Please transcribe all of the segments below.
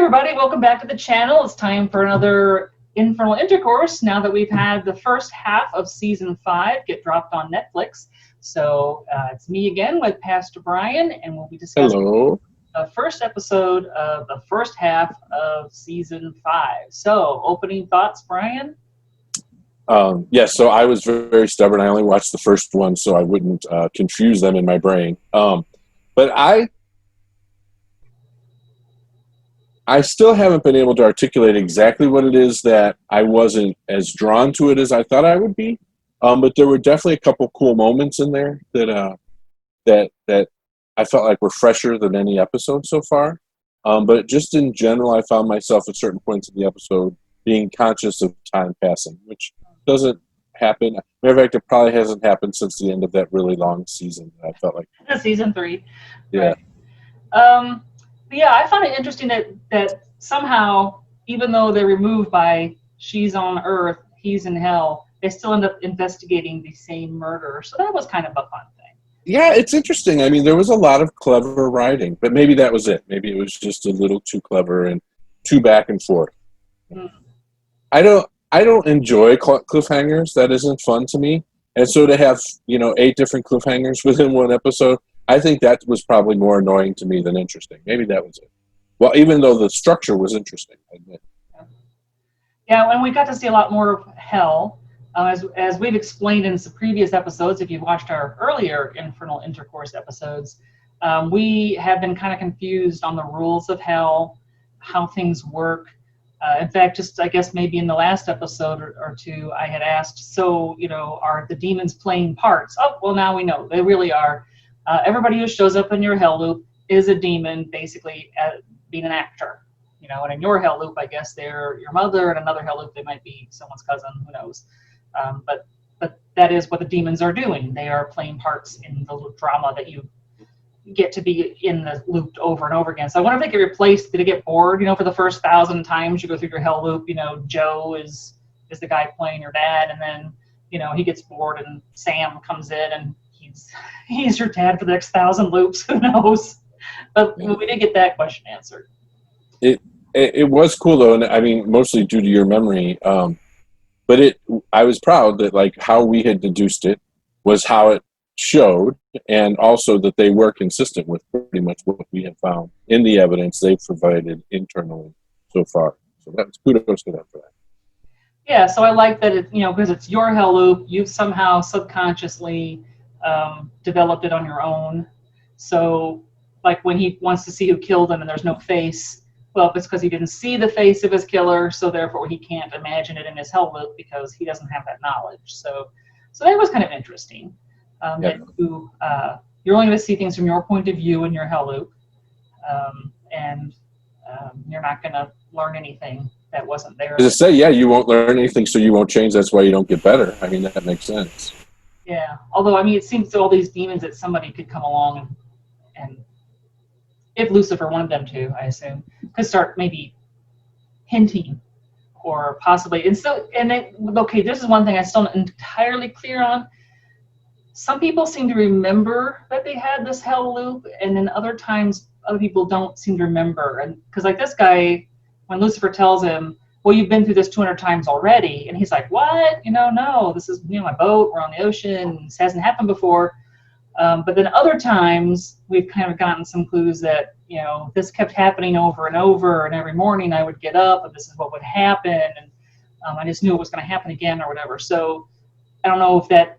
everybody, welcome back to the channel. It's time for another Infernal Intercourse now that we've had the first half of season 5 get dropped on Netflix. So it's me again with Pastor Brian, and we'll be discussing the first episode of the first half of season 5. So, opening thoughts, Brian? Yes, so I was very stubborn. I only watched the first one so I wouldn't confuse them in my brain. But I still haven't been able to articulate exactly what it is that I wasn't as drawn to it as I thought I would be. But there were definitely a couple cool moments in there that I felt like were fresher than any episode so far. But just in general, I found myself at certain points in the episode being conscious of time passing, which doesn't happen. Matter of fact, it probably hasn't happened since the end of that really long season. I felt like season 3. Yeah. Right. Yeah, I found it interesting that somehow, even though they're removed by she's on Earth, he's in hell, they still end up investigating the same murder. So that was kind of a fun thing. Yeah, it's interesting. I mean, there was a lot of clever writing, but maybe that was it. Maybe it was just a little too clever and too back and forth. Mm. I don't enjoy cliffhangers. That isn't fun to me. And so to have, 8 different cliffhangers within one episode, I think that was probably more annoying to me than interesting. Maybe that was it. Well, even though the structure was interesting, I admit. Yeah, and we got to see a lot more of hell. As we've explained in some previous episodes, if you've watched our earlier Infernal Intercourse episodes, we have been kind of confused on the rules of hell, how things work. In fact, just I guess maybe in the last episode or two, I had asked, so, are the demons playing parts? Oh, well, now we know. They really are. Everybody who shows up in your hell loop is a demon, basically being an actor. And in your hell loop, I guess they're your mother. In another hell loop, they might be someone's cousin. Who knows? But that is what the demons are doing. They are playing parts in the drama that you get to be in the loop over and over again. So I wonder if they get replaced. Did it get bored? For the first 1,000 times you go through your hell loop, Joe is the guy playing your dad, and then he gets bored and Sam comes in and he's your dad for the next 1,000 loops. Who knows? But we did get that question answered. It was cool though, and I mean mostly due to your memory. But I was proud that like how we had deduced it was how it showed, and also that they were consistent with pretty much what we have found in the evidence they've provided internally so far. So that's kudos to them for that. Yeah, so I like that it, because it's your hell loop, you've somehow subconsciously developed it on your own. So like when he wants to see who killed him and there's no face, well, it's because he didn't see the face of his killer, so therefore he can't imagine it in his hell loop because he doesn't have that knowledge. So that was kind of interesting. That you're only going to see things from your point of view in your hell loop, and you're not going to learn anything that wasn't there. As I say, yeah, you won't learn anything, so you won't change. That's why you don't get better. I mean, that makes sense. Yeah, although, I mean, it seems to all these demons that somebody could come along and if Lucifer wanted them to, I assume, could start maybe hinting or possibly. And so, okay, this is one thing I'm still not entirely clear on. Some people seem to remember that they had this hell loop, and then other times other people don't seem to remember. And because like this guy, when Lucifer tells him, well, you've been through this 200 times already, and he's like, what? No, this is my boat, we're on the ocean, this hasn't happened before. But then other times we've kind of gotten some clues that this kept happening over and over, and every morning I would get up and this is what would happen, and I just knew it was going to happen again or whatever. So I don't know if that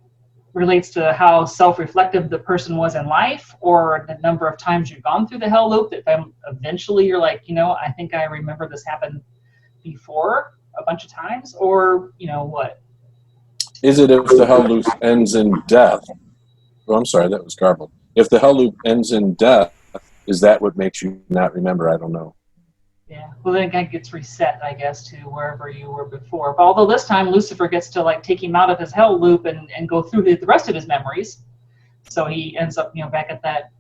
relates to how self-reflective the person was in life, or the number of times you've gone through the hell loop, that eventually you're like, I think I remember this happened before a bunch of times, or what? Is it if the hell loop ends in death? Oh, I'm sorry, that was garbled. If the hell loop ends in death, is that what makes you not remember? I don't know. Yeah, well then it gets reset, I guess, to wherever you were before. But although this time Lucifer gets to like take him out of his hell loop and go through the rest of his memories. So he ends up, back at that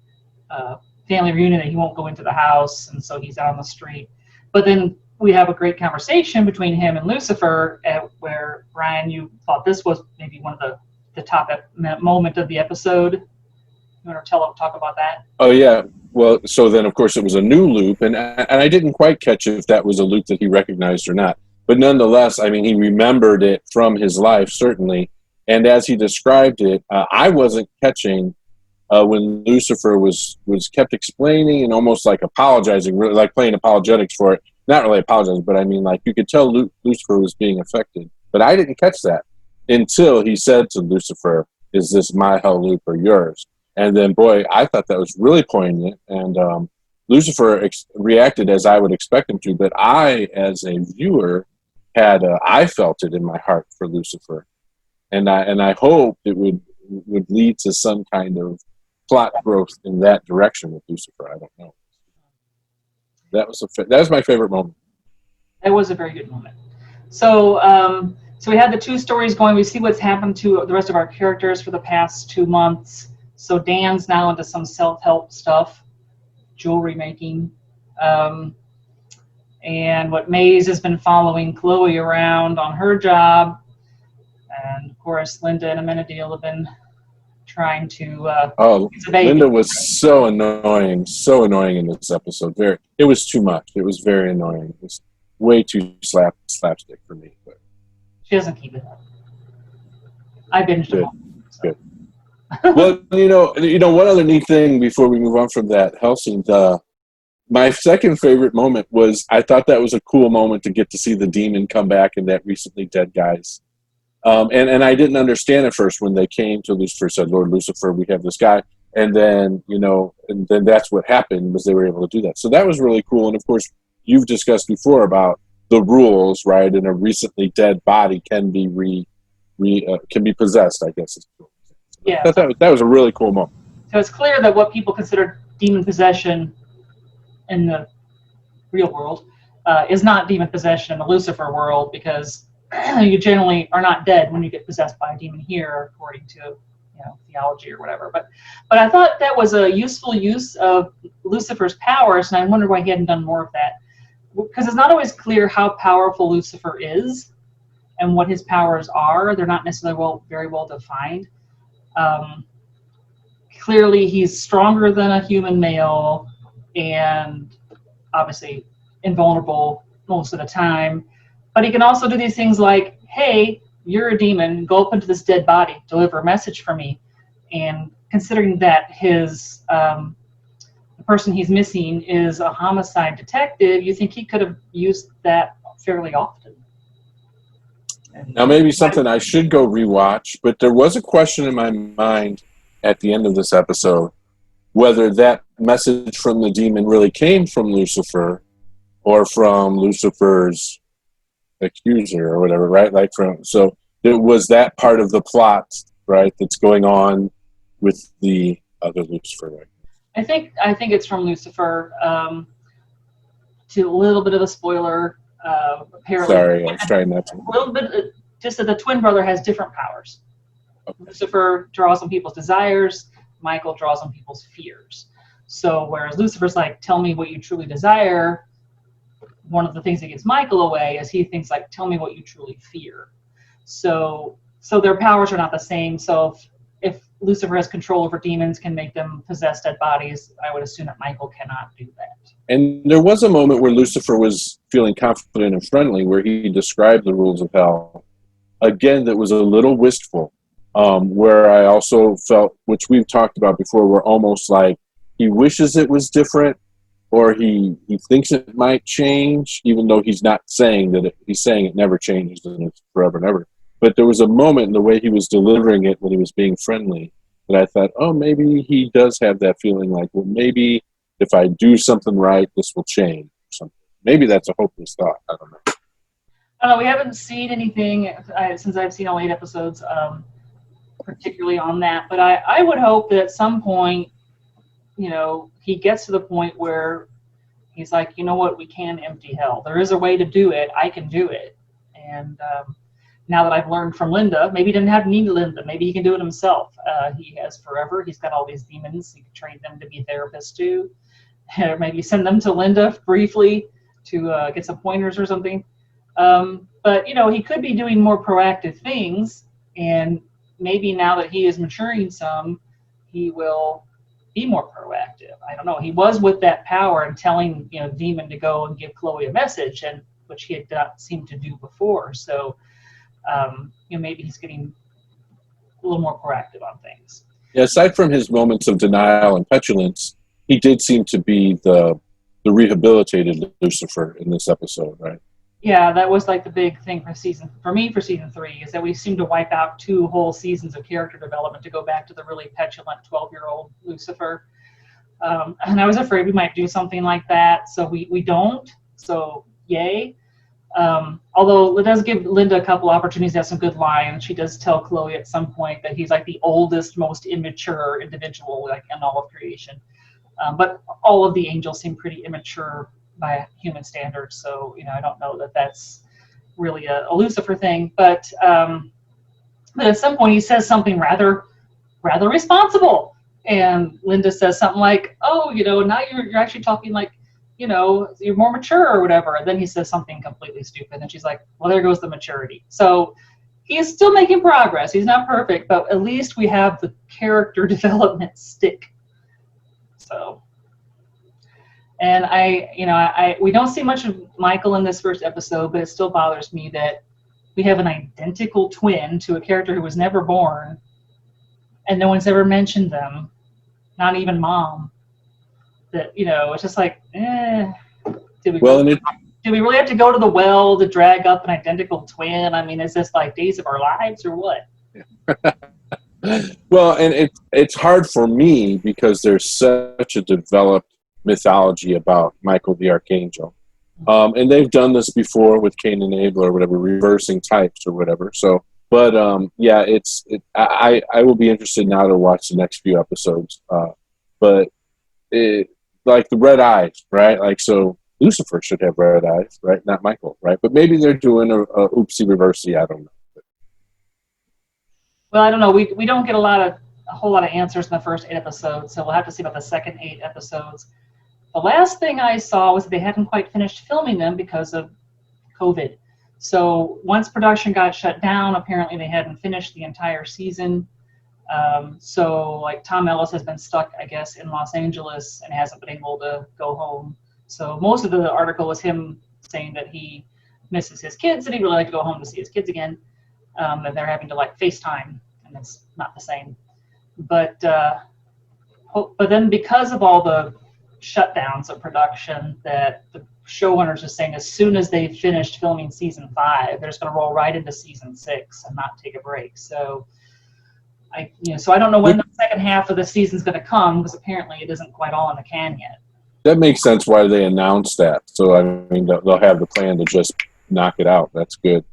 family reunion, and he won't go into the house, and so he's out on the street. But then we have a great conversation between him and Lucifer, where, Brian, you thought this was maybe one of the top moment of the episode. You want to talk about that? Oh yeah, well, so then of course it was a new loop, and I didn't quite catch if that was a loop that he recognized or not. But nonetheless, I mean, he remembered it from his life certainly, and as he described it, I wasn't catching when Lucifer was kept explaining and almost like apologizing, really like playing apologetics for it. Not really apologizing, but I mean, like you could tell Lucifer was being affected, but I didn't catch that until he said to Lucifer, "Is this my hell loop or yours?" And then, boy, I thought that was really poignant. And Lucifer reacted as I would expect him to, but I, as a viewer, had I felt it in my heart for Lucifer, and I hoped it would lead to some kind of plot growth in that direction with Lucifer. I don't know. That was my favorite moment. That was a very good moment. So, so we had the two stories going. We see what's happened to the rest of our characters for the past 2 months. So Dan's now into some self-help stuff, jewelry making. And what Maze has been following Chloe around on her job. And of course, Linda and Amenadiel have been trying to Linda was so annoying in this episode. It was too much. It was very annoying. It was way too slapstick for me. But she doesn't keep it up. I binged it all. So. Good. Well, you know, one other neat thing before we move on from that Hellsing, my second favorite moment was I thought that was a cool moment to get to see the demon come back and that recently dead guy's. And I didn't understand at first when they came to Lucifer, said, "Lord Lucifer, we have this guy," and then and then that's what happened was they were able to do that. So that was really cool. And of course, you've discussed before about the rules, right? And a recently dead body can be can be possessed, I guess. Yeah. That was a really cool moment. So it's clear that what people consider demon possession in the real world is not demon possession in the Lucifer world, because you generally are not dead when you get possessed by a demon here, according to theology or whatever. But I thought that was a useful use of Lucifer's powers, and I wonder why he hadn't done more of that, because it's not always clear how powerful Lucifer is and what his powers are. They're not necessarily very well defined. Clearly, he's stronger than a human male, and obviously invulnerable most of the time. But he can also do these things like, "Hey, you're a demon, go up into this dead body, deliver a message for me." And considering that the person he's missing is a homicide detective, you think he could have used that fairly often. Now, maybe something I should go rewatch, but there was a question in my mind at the end of this episode, whether that message from the demon really came from Lucifer or from Lucifer's accuser or whatever, right? So it was that part of the plot, right, that's going on with the other Lucifer, right? I think it's from Lucifer. To a little bit of a spoiler, apparently. Sorry, I was trying not to. A little bit, just that the twin brother has different powers. Okay. Lucifer draws on people's desires. Michael draws on people's fears. So whereas Lucifer's like, "Tell me what you truly desire," one of the things that gets Michael away is he thinks like, "Tell me what you truly fear." So their powers are not the same. So if Lucifer has control over demons, can make them possess dead bodies, I would assume that Michael cannot do that. And there was a moment where Lucifer was feeling confident and friendly, where he described the rules of hell. Again, that was a little wistful, where I also felt, which we've talked about before, where almost like he wishes it was different, or he thinks it might change, even though he's not saying that he's saying it never changes and it's forever and ever. But there was a moment in the way he was delivering it when he was being friendly that I thought, oh, maybe he does have that feeling like, well, maybe if I do something right, this will change or something. Maybe that's a hopeless thought. I don't know. We haven't seen anything since I've seen all 8 episodes, particularly on that. But I would hope that at some point, he gets to the point where he's like, you know what, we can empty hell. There is a way to do it. I can do it. And now that I've learned from Linda, maybe he didn't need Linda. Maybe he can do it himself. He has forever. He's got all these demons. He can train them to be therapists too. Or maybe send them to Linda briefly to get some pointers or something. But, he could be doing more proactive things. And maybe now that he is maturing some, he will be more proactive. I don't know. He was with that power and telling, Demon to go and give Chloe a message, and which he had not seemed to do before. So, maybe he's getting a little more proactive on things. Yeah, aside from his moments of denial and petulance, he did seem to be the rehabilitated Lucifer in this episode, right? Yeah, that was like the big thing for season 3 is that we seem to wipe out 2 whole seasons of character development to go back to the really petulant 12-year-old Lucifer. And I was afraid we might do something like that, so we don't. So yay. Although it does give Linda a couple opportunities to have some good lines. She does tell Chloe at some point that he's like the oldest, most immature individual like in all of creation. But all of the angels seem pretty immature by human standards, so I don't know that that's really a Lucifer thing. But at some point he says something rather responsible, and Linda says something like, "Oh, now you're actually talking like, you're more mature or whatever." And then he says something completely stupid, and she's like, "Well, there goes the maturity." So he is still making progress. He's not perfect, but at least we have the character development stick. So. And we don't see much of Michael in this first episode, but it still bothers me that we have an identical twin to a character who was never born, and no one's ever mentioned them, not even Mom. That it's just like, did we really have to go to the well to drag up an identical twin? I mean, is this like Days of Our Lives or what? Well, and it's hard for me because there's such a developed mythology about Michael the Archangel. And they've done this before with Cain and Abel or whatever, reversing types or whatever. So, but yeah, I will be interested now to watch the next few episodes. But like the red eyes, right? Like, so Lucifer should have red eyes, right? Not Michael, right? But maybe they're doing a oopsie reversey. I don't know. Well, I don't know. We don't get a whole lot of answers in the first 8 episodes, so we'll have to see about the second 8 episodes. The last thing I saw was that they hadn't quite finished filming them because of COVID. So once production got shut down, apparently they hadn't finished the entire season. So like Tom Ellis has been stuck, I guess, in Los Angeles and hasn't been able to go home. So most of the article was him saying that he misses his kids and he'd really like to go home to see his kids again. And they're having to like FaceTime, and it's not the same. But then because of all the shutdowns of production, that the showrunners are saying as soon as they've finished filming season 5, they're just going to roll right into season 6 and not take a break. So I don't know when the second half of the season's going to come, because apparently it isn't quite all in the can yet. That makes sense why they announced that. So I mean, they'll have the plan to just knock it out. That's good.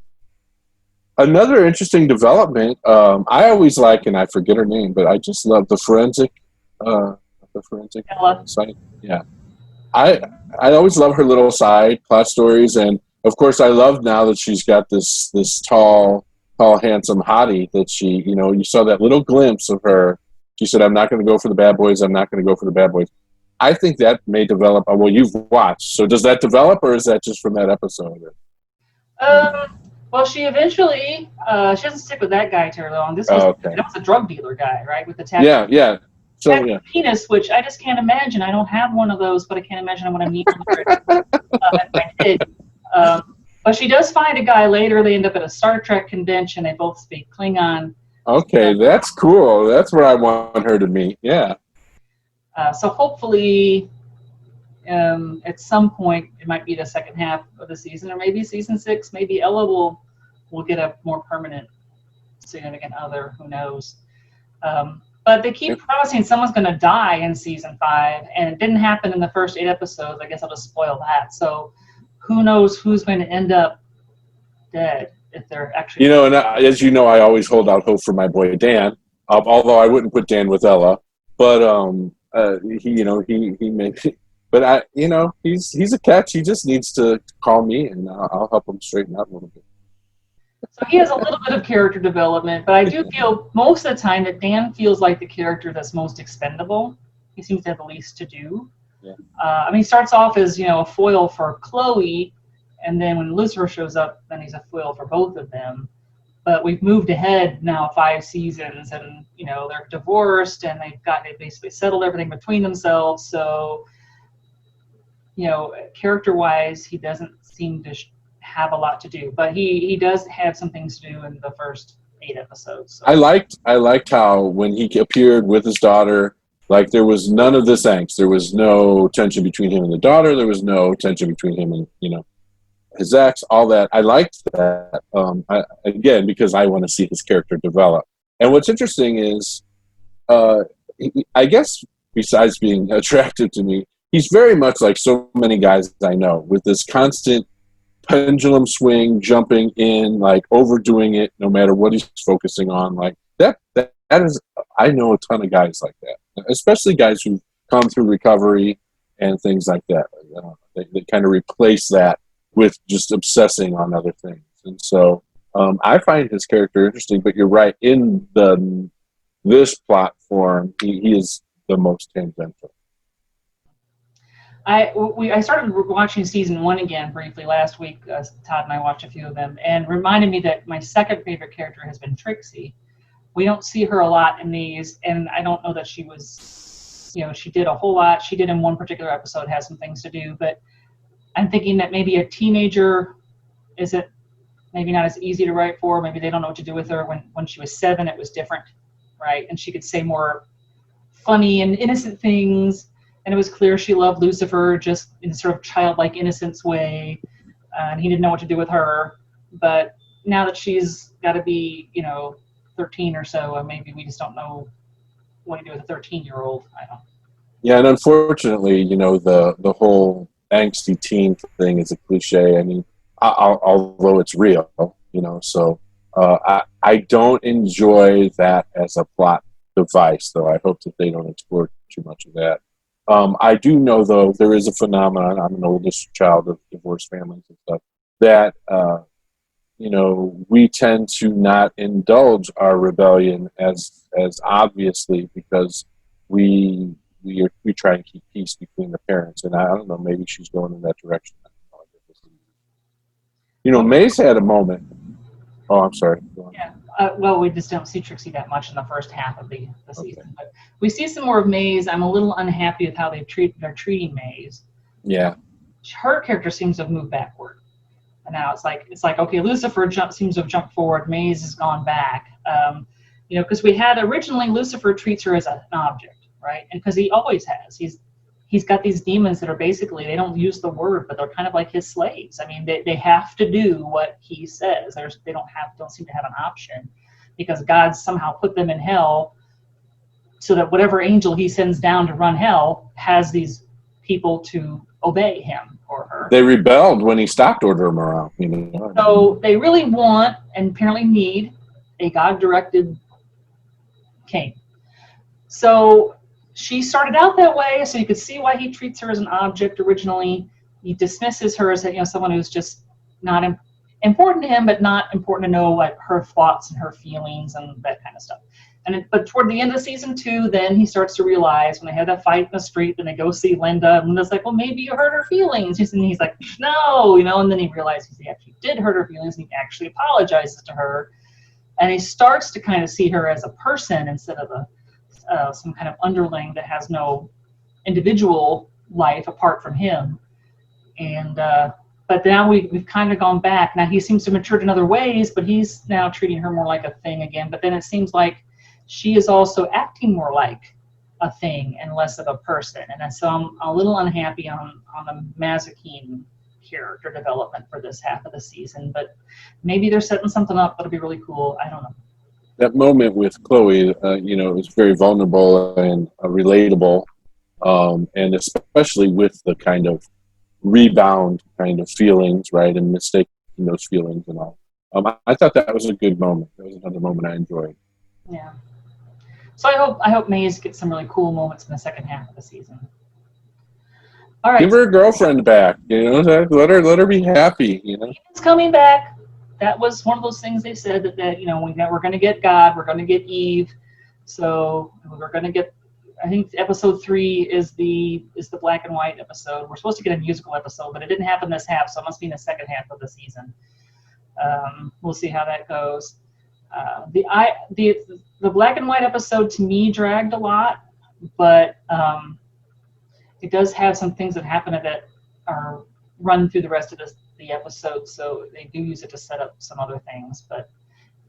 Another interesting development, I always like, and I forget her name, but I just love the forensic site. Yeah, I always love her little side plot stories, and of course I love now that she's got this tall, handsome hottie that she, you saw that little glimpse of her. She said, "I'm not going to go for the bad boys. I'm not going to go for the bad boys." I think that may develop. Well, you've watched, so does that develop, or is that just from that episode? Well, she eventually, she doesn't stick with that guy too long. That was a drug dealer guy, right, with the tattoo. Yeah. So yeah. Penis, which I just can't imagine. I don't have one of those, but I can't imagine what I'm needing at my kid. But she does find a guy later. They end up at a Star Trek convention. They both speak Klingon. Okay, that's cool. That's where I want her to meet. Yeah. So hopefully, at some point, it might be the second half of the season, or maybe season 6. Maybe Ella will get a more permanent, significant other. Who knows? But they keep promising someone's going to die in season 5, and it didn't happen in the first 8 episodes. I guess I'll just spoil that. So who knows who's going to end up dead if they're actually. And as you know, I always hold out hope for my boy Dan. Although I wouldn't put Dan with Ella, but he may. But he's a catch. He just needs to call me, and I'll help him straighten out a little bit. So he has a little bit of character development, but I do feel most of the time that Dan feels like the character that's most expendable. He seems to have the least to do. Yeah. He starts off as a foil for Chloe, and then when Lucifer shows up, then he's a foil for both of them. but we've moved ahead now 5 seasons, and they're divorced, and they basically settled everything between themselves. So character-wise, he doesn't seem to have a lot to do, but he does have some things to do in the first 8 episodes. So. I liked how when he appeared with his daughter, like there was none of this angst. There was no tension between him and the daughter. There was no tension between him and his ex. All that, I liked that. Again, because I want to see his character develop. And what's interesting is, I guess besides being attractive to me, he's very much like so many guys I know, with this constant pendulum swing, jumping in, like overdoing it, no matter what he's focusing on. Like that is, I know a ton of guys like that, especially guys who come through recovery and things like that. They kind of replace that with just obsessing on other things. And so I find his character interesting, but you're right, in this platform, he is the most tangential. I started watching season 1 again briefly last week. Todd and I watched a few of them, and reminded me that my second favorite character has been Trixie. We don't see her a lot in these, and I don't know that she was, she did a whole lot. She did in one particular episode, has some things to do, but I'm thinking that maybe a teenager isn't maybe not as easy to write for. Maybe they don't know what to do with her. When she was 7, it was different, right? And she could say more funny and innocent things. And it was clear she loved Lucifer just in sort of childlike innocence way. And he didn't know what to do with her. But now that she's got to be, 13 or so, maybe we just don't know what to do with a 13-year-old. I don't. Yeah, and unfortunately, the whole angsty teen thing is a cliche. I mean, although it's real, so I don't enjoy that as a plot device, though. I hope that they don't explore too much of that. I do know, though, there is a phenomenon. I'm an oldest child of divorced families and stuff, that we tend to not indulge our rebellion as obviously, because we try and keep peace between the parents. And I don't know, maybe she's going in that direction. May's had a moment. Oh, I'm sorry. Go on. Yeah. Well, we just don't see Trixie that much in the first half of the season. Okay. But we see some more of Maze. I'm a little unhappy with how they're treating Maze. Yeah. Her character seems to have moved backward. And now it's like okay, Lucifer seems to have jumped forward. Maze has gone back. Because we had originally Lucifer treats her as an object, right? And because he always has. He's got these demons that are basically, they don't use the word, but they're kind of like his slaves. I mean, they have to do what he says. They don't seem to have an option, because God somehow put them in hell so that whatever angel he sends down to run hell has these people to obey him or her. They rebelled when he stopped ordering them around. So they really want and apparently need a God-directed king. So she started out that way, so you could see why he treats her as an object originally. He dismisses her as someone who's just not important to him, but not important to know like her thoughts and her feelings and that kind of stuff. But toward the end of season 2, then he starts to realize, when they have that fight in the street, then they go see Linda, and Linda's like, well, maybe you hurt her feelings. And he's like, no, and then he realizes he actually did hurt her feelings, and he actually apologizes to her. And he starts to kind of see her as a person instead of some kind of underling that has no individual life apart from him. And but now we've kind of gone back. Now he seems to have matured in other ways, but he's now treating her more like a thing again. But then it seems like she is also acting more like a thing and less of a person. And so I'm a little unhappy on the Mazikeen character development for this half of the season. But maybe they're setting something up that'll be really cool. I don't know. That moment with Chloe, it was very vulnerable and relatable, and especially with the kind of rebound kind of feelings, right, and mistaking those feelings and all. I thought that was a good moment. That was another moment I enjoyed. Yeah. So I hope Maze gets some really cool moments in the second half of the season. All right. Give her a girlfriend back. Let her be happy. It's coming back. That was one of those things they said that we're going to get God, we're going to get Eve, so we're going to get. I think episode 3 is the black and white episode. We're supposed to get a musical episode, but it didn't happen this half, so it must be in the second half of the season. We'll see how that goes. The black and white episode to me dragged a lot, but it does have some things that happen that are run through the rest of the episode, so they do use it to set up some other things. But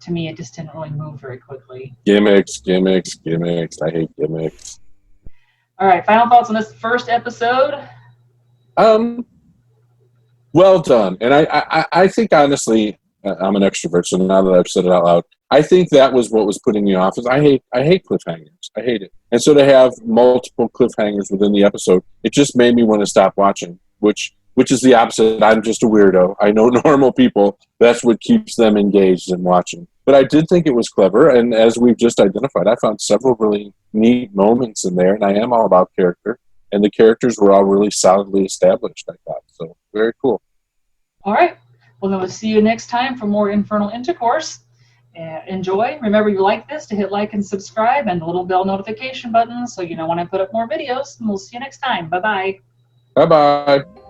to me, it just didn't really move very quickly. Gimmicks. I hate gimmicks. All right, final thoughts on this first episode? Well done. And I think, honestly, I'm an extrovert, so now that I've said it out loud, I think that was what was putting me off. Is I hate cliffhangers. I hate it. And so to have multiple cliffhangers within the episode, it just made me want to stop watching, which is the opposite. I'm just a weirdo. I know normal people, that's what keeps them engaged in watching. But I did think it was clever, and as we've just identified, I found several really neat moments in there, and I am all about character, and the characters were all really solidly established, I thought. So, very cool. All right. Well, then we'll see you next time for more Infernal Intercourse. Enjoy. Remember, you like this to hit like and subscribe and the little bell notification button so you know when I put up more videos. And we'll see you next time. Bye-bye. Bye-bye.